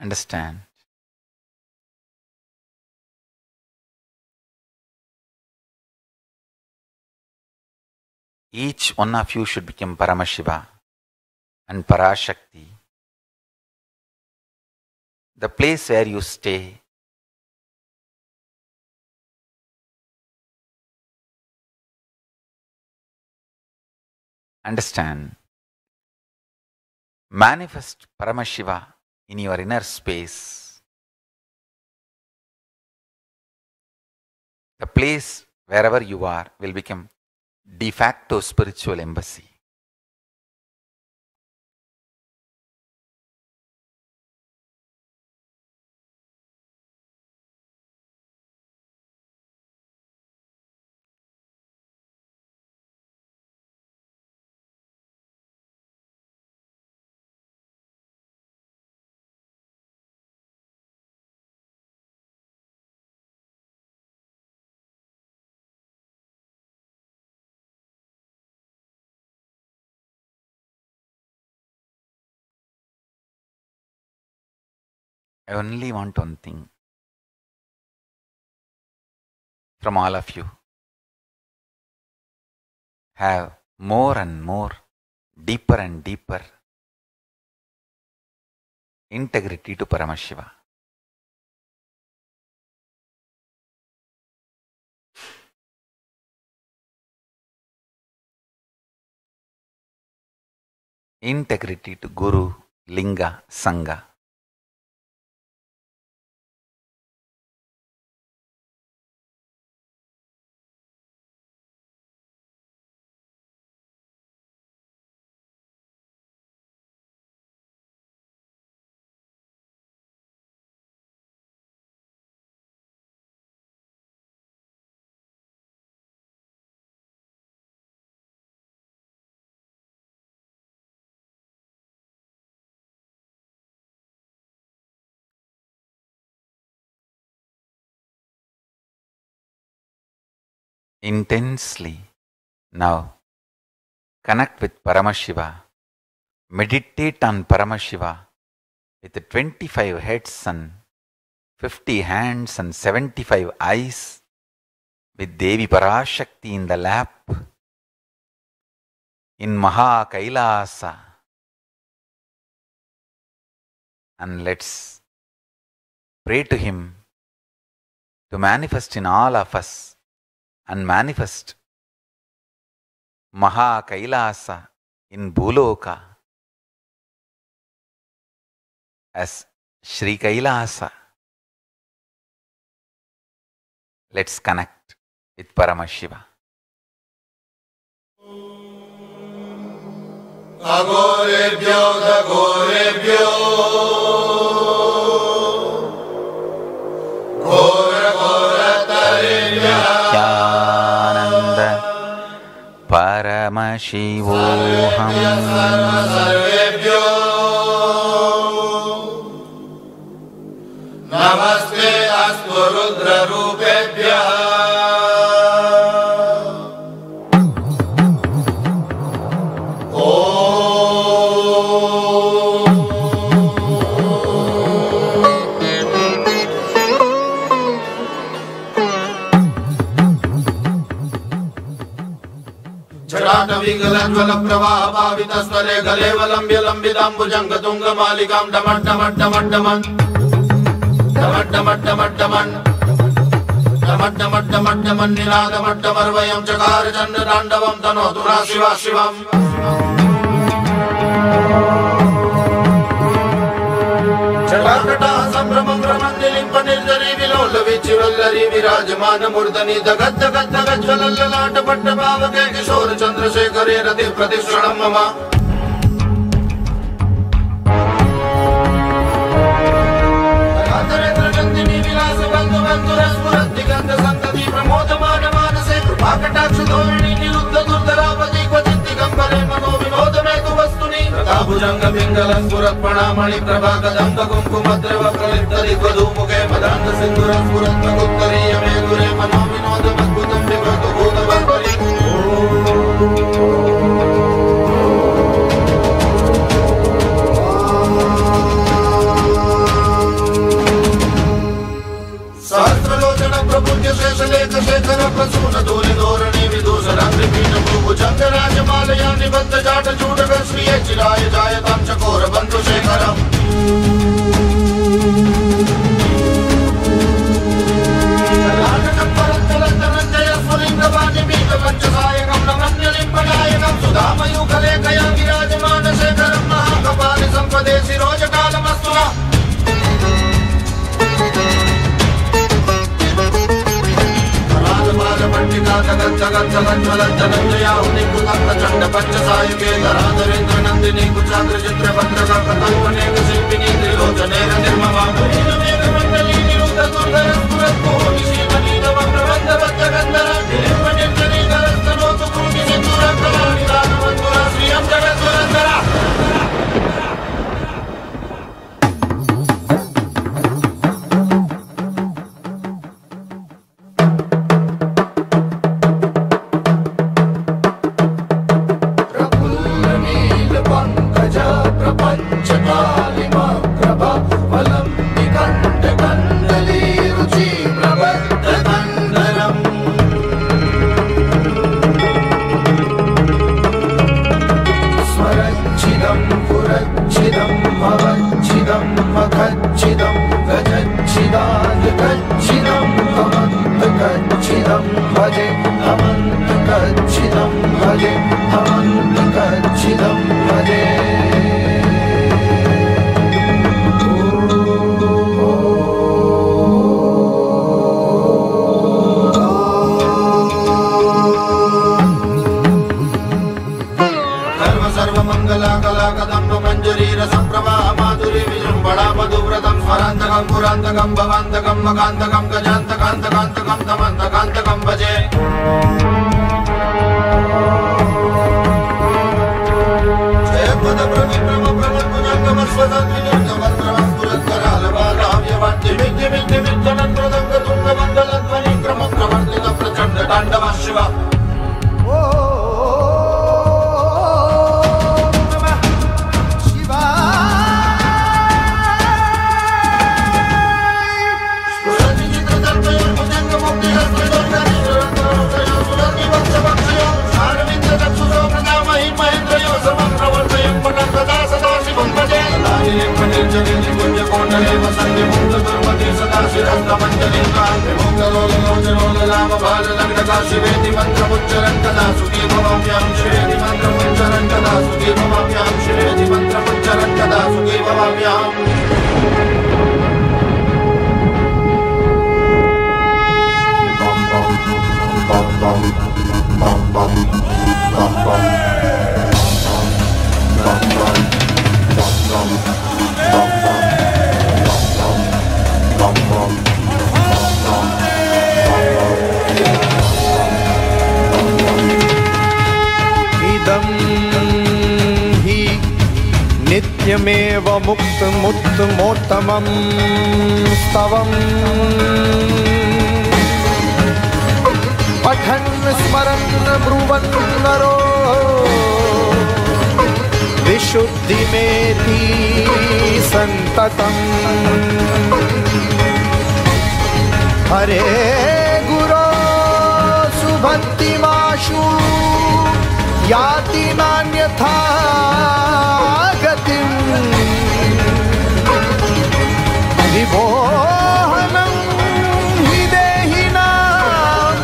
Understand. Each one of you should become Paramashiva and Parashakti. The place where you stay, understand. Manifest Paramashiva in your inner space. The place wherever you are will become de facto spiritual embassy. I only want one thing from all of you. Have more and more, deeper and deeper integrity to Paramashiva. Integrity to Guru, Linga, Sangha. Intensely now connect with Paramashiva. Meditate on Paramashiva with 25 heads and 50 hands and 75 eyes, with Devi Parashakti in the lap, in Maha Kailasa. And let's pray to him to manifest in all of us and manifest Maha Kailasa in Bhuloka as Sri Kailasa. Let's connect with Paramashiva. Agorebhyo Dagorebhyo Gora Gora Tarebhya Nityananda Paramashivoham Sarvebhyo Namaste Astu Rudra Rupebhya विगलज्वल प्रवाह पावित स्वरे गले वलंब्य लंबितांबुजंग तुंग मालिकां डमट डमट डमट demon डमट डमट डमट demon डमट डमट डमट demon Ninad मट्टमर्वयं चकार चंड तांडवं तनोतु ना शिवा शिवम् जटाकटा संभ्रमं भ्रमन्निलिम्प निर्जरी विलोल विचिवल्लरी विराजमान मूर्धनि दगद् दगद् दगज् ज्वलल्ललाट पट्टभावके किशोर चन्द्रशेखरे रति प्रतिश्रणं मम रातरेन्द्रनन्दिनी विलास बन्धु बन्धुरस्फुरन्ति गन्ध सन्तति प्रमोदमान मानसे कृपाकटाक्ष धोरिणी निरुद्ध दुर्धरापति क्वचित् दिगम्बरे मनो विनोदमे तु वस्तुनि भुजंग पिंगलं स्फुरत्पणामणि प्रभा कदम्ब कुङ्कुमद्रव प्रलिप्तदिग्वधूमुखे मदान्त सिन्दूरं स्फुरत्मगुत्तरीय मे गुरे मनो विनोदमद्भुतं विभ्रतु भूतवर्परि निबद्ध जाट चूडक श्रिये चिराय जायतां चकोर बंधु शेखरम् पंचसायकं नमन्यलिम्बनायकं सुधामयूखलेखया विराजमान शेखरं महाकपालि संपदे शिरोजकालमस्तु नः प्रचंड पंचसायके धराधरेन्द्र नंदिनी कुचाग्रचित्र भद्रका कथानेक शिल्पिनी त्रिलोचने निर्ममा मंडली निरुद्ध दुर्धर स्फुरत्कोटि श्रीमनीतम प्रबंध बद्धगंधर निर्मनिर्जनी धरस्तनोतु भूमि सिंधुर कलानि दानवन्तुरा श्रियं जगद्वरन्दरा पुरांतकं भवांतकं मकांतकं गजांतकांतकांतकं तमंतकांतकं भजे जय पद प्रविक्रम प्रमद्भुजंगम स्वदद्विनिर्गमत्रमं पुरस्करालवालाव्यवाद्यमिद्यमिद्यमिद्यनन्द्रदं तुङ्गमण्डलध्वनि क्रमप्रवर्तित प्रचण्ड ताण्डवः शिव शिवेति मंत्रमुच्चरन् कदा सुखी भवाम्यां शिवेति मंत्रमुच्चरन् कदा सुखी भवाम्यां शिवेति मंत्रमुच्चरन् कदा सुखी भवाम्याम् नित्यमेव मुक्तमुत्तमोत्तमं स्तवम् पठन् स्मरन् ब्रुवन् नरो विशुद्धिमेति सन्ततम् हरे गुरो सुभक्तिमाशु याति नान्यथा विभोहनं हि देहिनां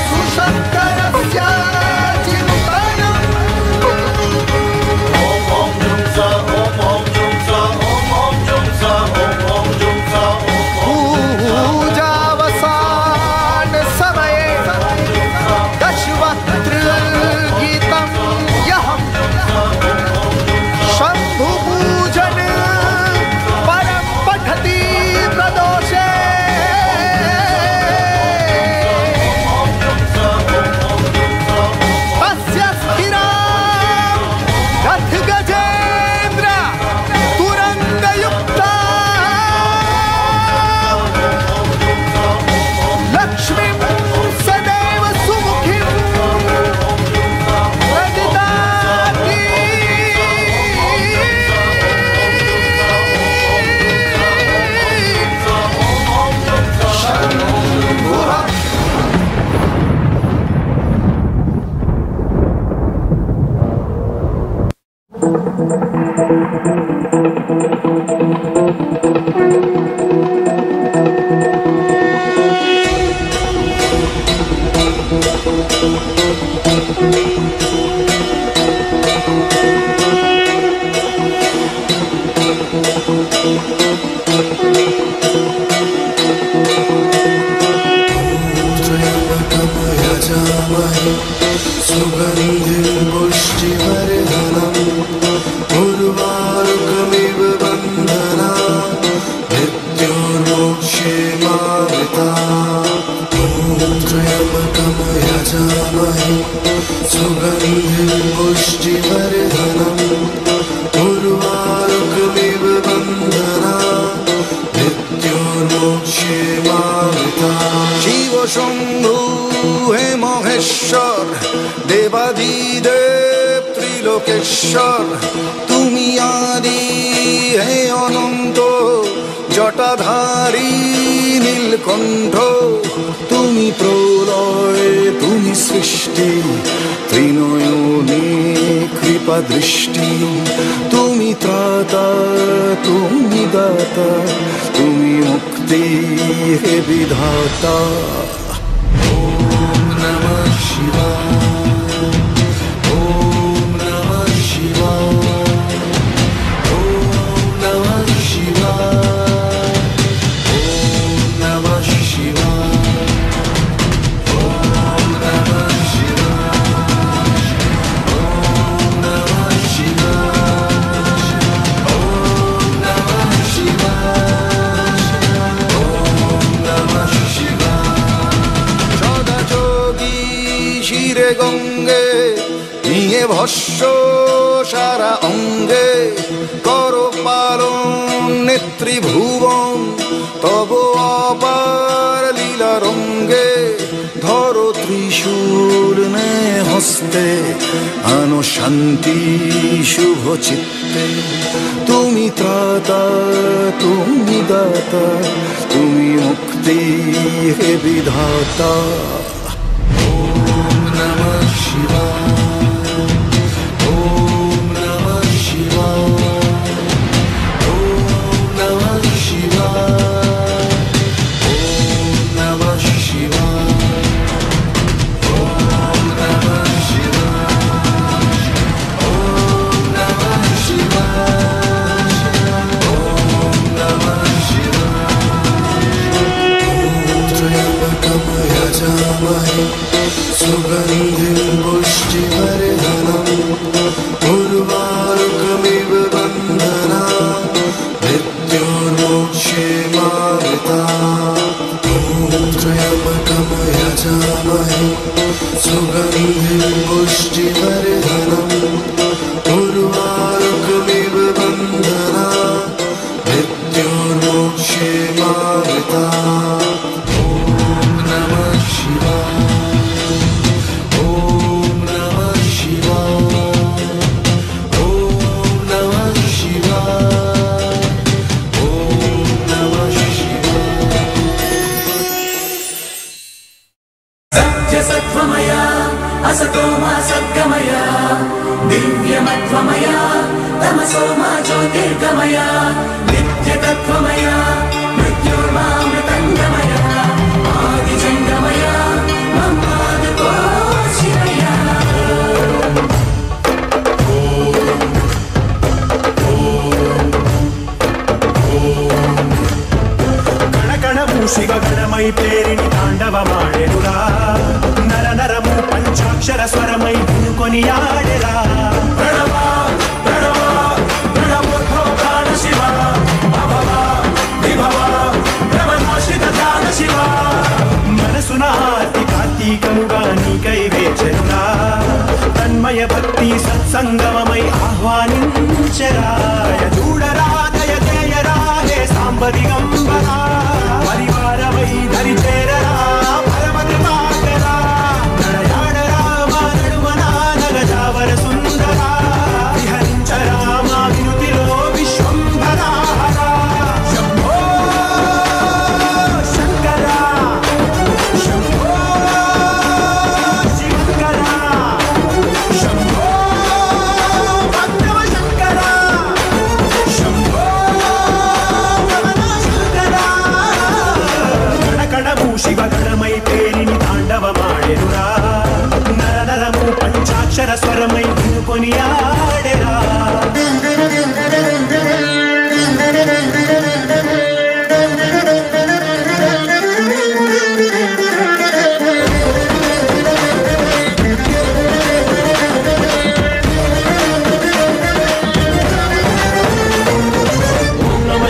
सुशङ्करस्य चिन्तनम् ॐ ॐ जुं स ॐ ॐ जुं स ॐ ॐ जुं स ॐ ॐ जुं स पूजावसान समये दशवक्त्र गीतं यः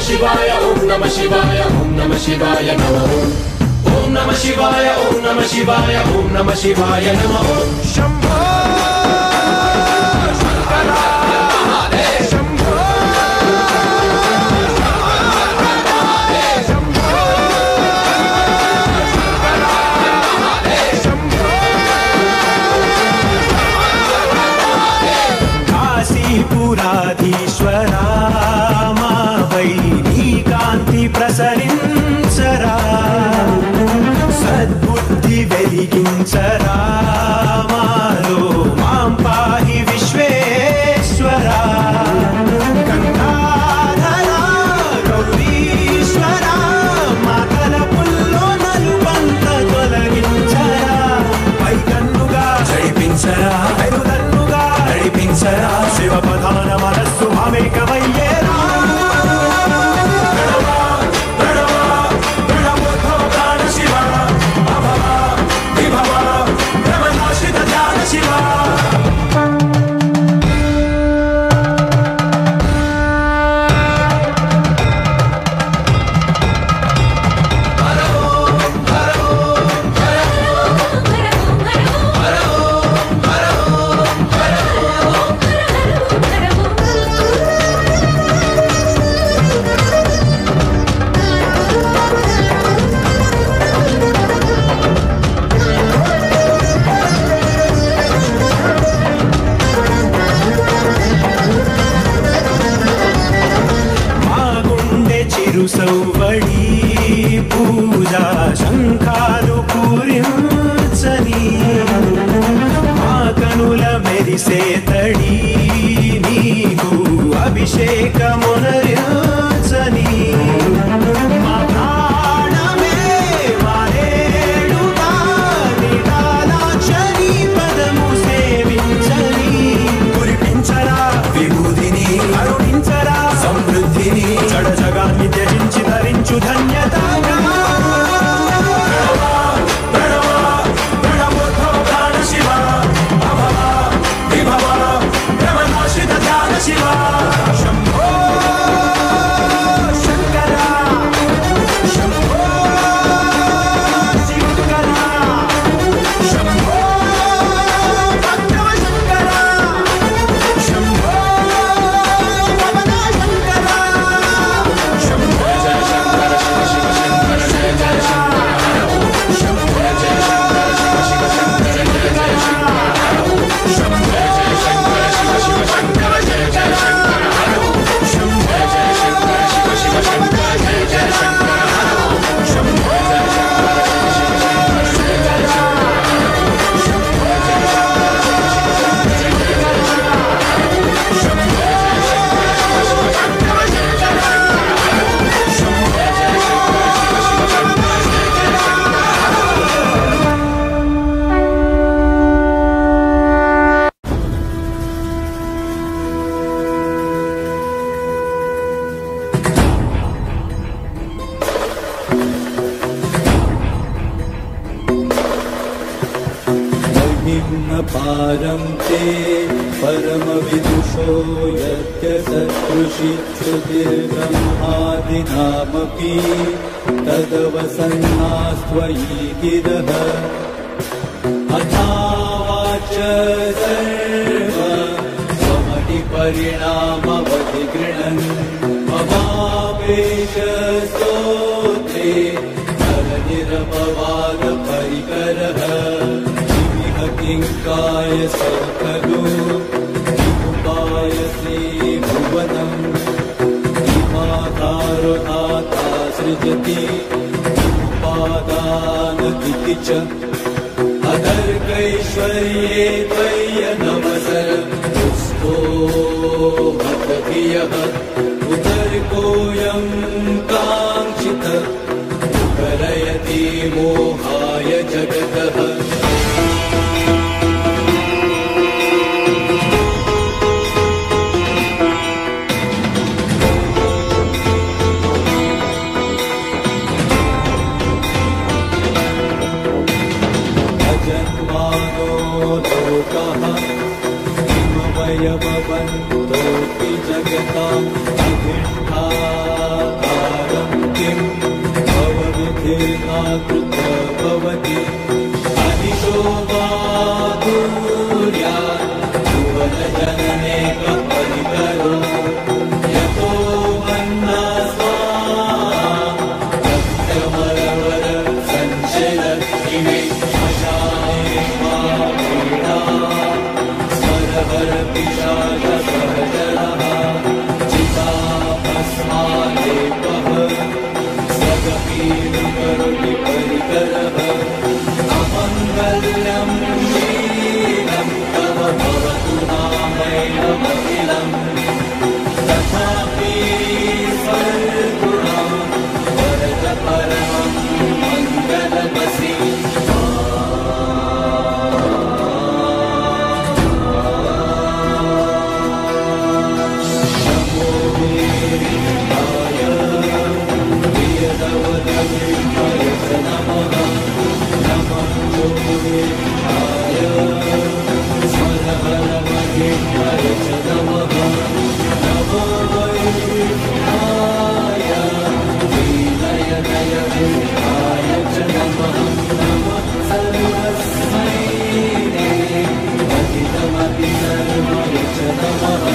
शिवाय ओम नमः शिवाय ओम नमः शिवाय नमः ओम नमः शिवाय ओम नमः शिवाय ओम नमः शिवाय नमः शंभो पुराधीश्वरा मा वै कांति प्रसरिंचरा सद्बुद्धि వెలిగించరా మాలో మాం పాహి విశ్వేశ్వరా గంగాధరా గౌరీశ్వరా మాతల పుల్లో నలుబంత తొలగించరా పైకన్నుగా జడిపించరా పెరుదన్నుగా నడిపించరా శివ ప్రధాన మనస్సు మామేకమయ్యేరా సౌవడి పూజా శంఖాలు పూరించని మా కనుల మెరిసే తడి నీకు అభిషేకమునరించని మా ప్రాణమే మారేడుగా నిటాలాక్షరి పదము సేవించని కురిపించరా విభూతిని కరుణించరా సమృద్ధిని జడ జగాన్ని త్యజించి ధరించు ధన్యతగా पारं ते परमविदुषो यस्य सदृशि श्रुतिर्ब्रह्मादिनामपि तदवसन्नास्त्वयि गिरः अथावाच सर्व स्वमतिपरिणामवति गृह्णन् ममावेश स्तोत्रे नरनिरपवादपरिकरः किङ्काय खलु किमुपायसे भुवनम् किमाधारो नाथा सृजति किमुपादानदिति च अदर्कैश्वर्ये त्वय्यनवसर पुष्पो हतधियः उदर्कोऽयं काङ्क्षितः करयति मोहाय जगतः किमवयवन्तोऽपि जगताम् अभिष्ठा कृत भवति अनिशो माधुर्यात् भुवनजनने परिकरो यतो मन्ना सत्यमरवर सञ्चरत्किमे श्मशाने मा पीडा स्मरवर पिशाचसहचरः चिताभस्मालेपः स्वगपीनुकरोति परिकरः अमङ्गल्यं शीलं तव भवतु नामैनमखिलम् तथापि सर्वगुणं वरद परमं मङ्गलमसि नमो वीराय प्रियदवदविष्मय नमः नमः वीराय स्मरवरमहिष्मय नमः नमो वीराय लीलयनय वीराय च नमः नमः सर्वस्मै पतितमतिसर्वाय च नमः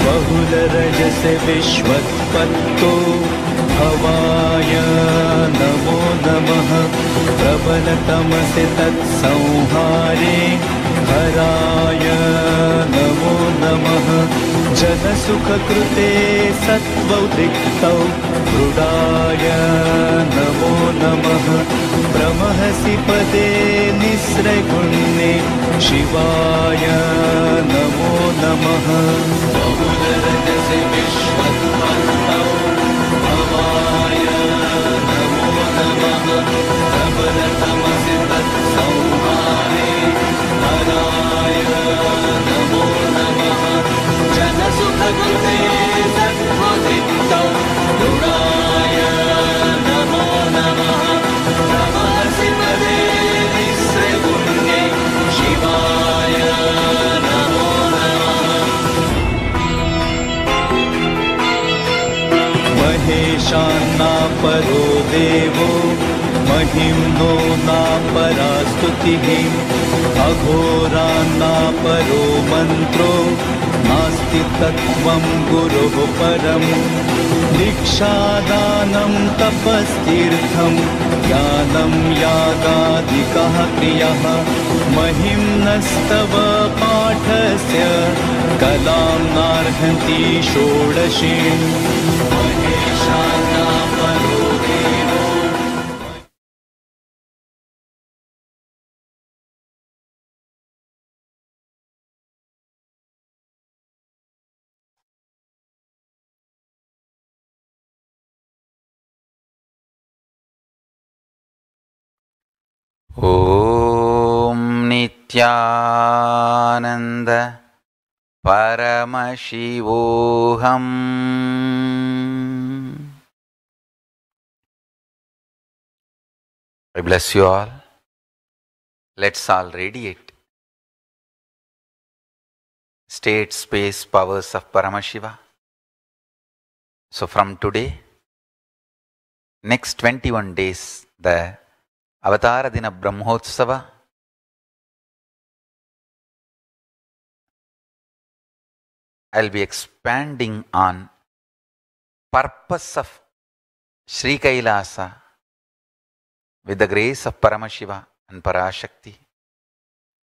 बहुलरजसे विश्वत्पत्तो भवाय नमो नमः प्रबलतमसे तत्संहारे हराय नमो नमः जनसुखकृते सत्त्वौद्रिक्तौ मृडाय नमो नमः प्रमहसि पदे निस्रगुण्ये शिवाय नमो नमः बहुलरजसे विश्वत्पत्तौ भवाय नमो नमः प्रबलतमसि तत्संहारे हराय नमो नमः जनसुखकृते सत्त्वौद्रिक्तौ मृडाय नमो नमः प्रमहसि पदे निस्रगुण्ये शिवाय नमो नमः महेशान्नापरो देवो महिम्नो नापरा स्तुतिः अघोरान्नापरो मन्त्रो नास्ति तत्त्वं गुरोः परम् दीक्षादानं तपस्तीर्थं ज्ञानं यागादिकः क्रियः महिम्नस्तव पाठस्य कलां नार्हन्ति षोडशीं महेशान्नापरो देवो ॐ नित्यानन्द परमशिवोऽहम् I bless you all. Let's all radiate state, space, powers of Paramashiva. So from today, next 21 days, the Avatara Dina Brahmotsava, I'll be expanding on purpose of Sri Kailasa with the grace of Paramashiva and Parashakti,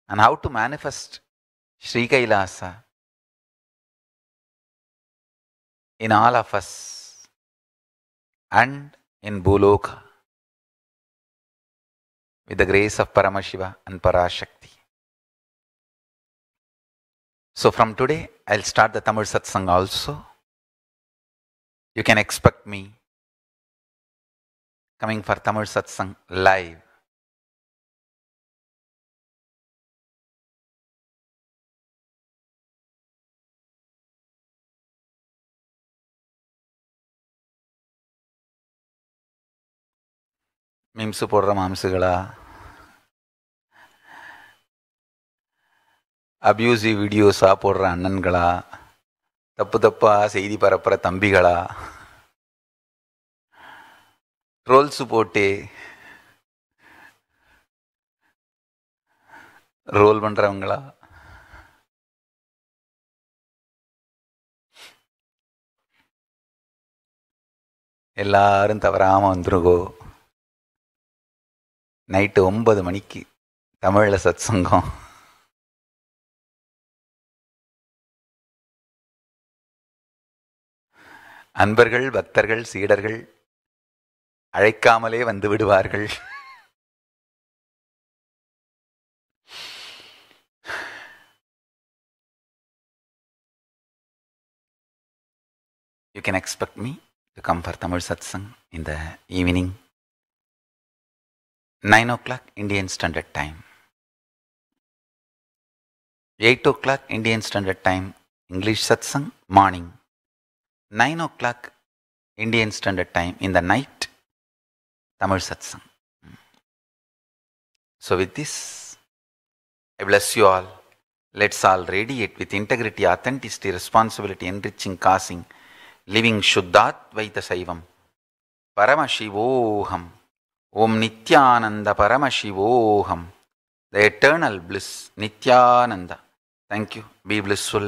and how to manifest Sri Kailasa in all of us and in Bhuloka with the grace of Paramashiva and Parashakti. So from today, I'll start the Tamil Satsang also. You can expect me coming for Tamil Satsang live. Memes போடுற மாம்சுகளா, abusive வீடியோஸாக போடுற அண்ணன்களா, தப்பு தப்பாக செய்தி பரப்புகிற தம்பிகளா, trolls போட்டு role பண்ணுறவங்களா, எல்லாரும் தவறாமல் வந்துருங்கோ. Night 9 மணிக்கு தமிழில் சத்சங்கம். அன்பர்கள், பக்தர்கள், சீடர்கள் அழைக்காமலே வந்து விடுவார்கள். You can expect me to come for Tamil Satsang in the evening, 9 o'clock Indian Standard Time, 8 o'clock Indian Standard Time English Satsang morning, 9 o'clock Indian Standard Time in the night Tamil Satsang. So with this, I bless you all. Let's all radiate with integrity, authenticity, responsibility, enriching, causing, living Shuddhatvaita Saivam. Paramashivoham. Om Nityananda Paramashivoham. The eternal bliss, Nityananda. Thank you. Be blissful.